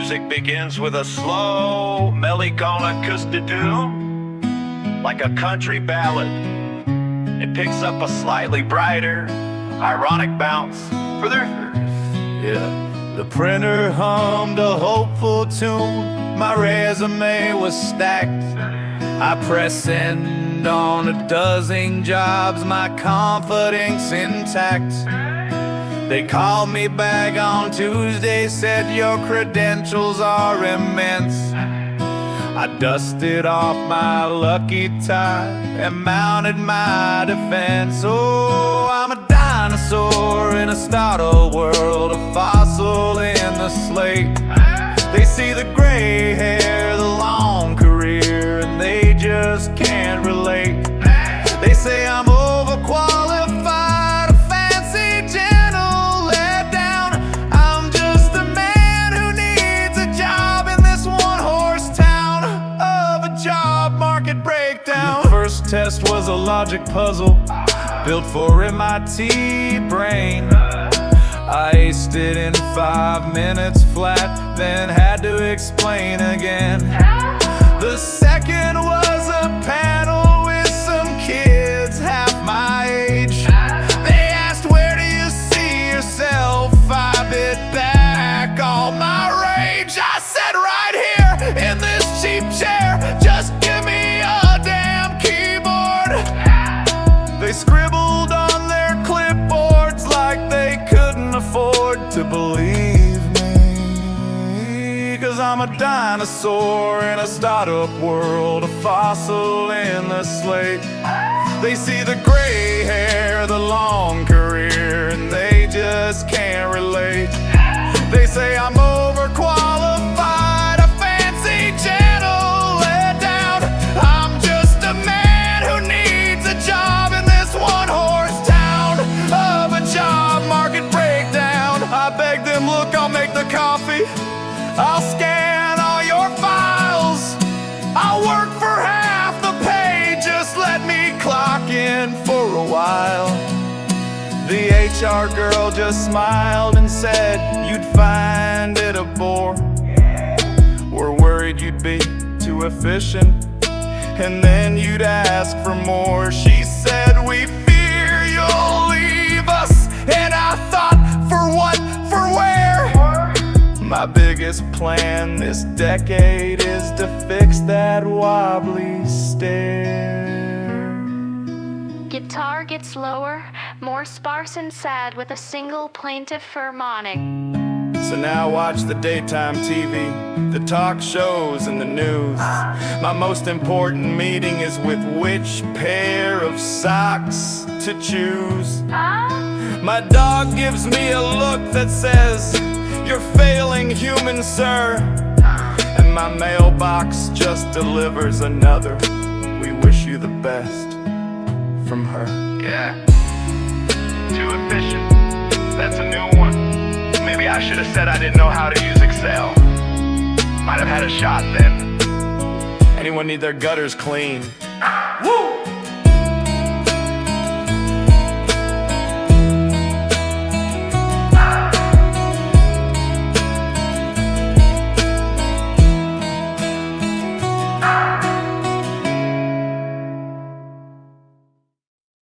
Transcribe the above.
music begins with a slow, melancholic acoustic-doom, like a country ballad. It picks up a slightly brighter, ironic bounce for their The printer hummed a hopeful tune. My resume was stacked. I pressed send on a dozen jobs, my confidence intact. They called me back on Tuesday, said your credentials are immense. I dusted off my lucky tie and mounted my defense. Oh, I'm a dinosaur in a startled world, a fossil in the slate. They see the gray hair, the long career, and they just can't relate. They say I'm overqualified, a fancy gentle letdown. I'm just a man who needs a job in this one-horse town of a job market breakdown. The first test was a logic puzzle built for MIT brain. I aced it in 5 minutes flat, then had to explain again. The second was a panel with some kids half my age. They asked, where do you see yourself? I bit back all my rage. I said, right here in this cheap chair, just give me a damn keyboard. They scribbled on their clipboards like they couldn't afford to believe me. 'Cause I'm a dinosaur in a startup world, a fossil in the slate. They see the gray hair, the long career, and they just can't relate. They say I'm overqualified, a fancy gentle letdown. I'm just a man who needs a job in this one-horse town of a job market breakdown. I beg them, look, I'll make the coffee, I'll scan all your files, I'll work for half the pay, just let me clock in for a while. The HR girl just smiled and said, you'd find it a bore. We're worried you'd be too efficient, and then you'd ask for more. She said, we fear you'll leave us, and I thought, for what, for where? My biggest plan this decade is to fix that wobbly stair. Guitar gets lower, more sparse and sad with a single plaintive harmonic. So now watch the daytime TV, the talk shows and the news. My most important meeting is with which pair of socks to choose. My dog gives me a look that says, you're failing human, sir. And my mailbox just delivers another, we wish you the best, from her. Yeah, too efficient. That's a new one. Maybe I should have said I didn't know how to use Excel. Might have had a shot then. Anyone need their gutters clean?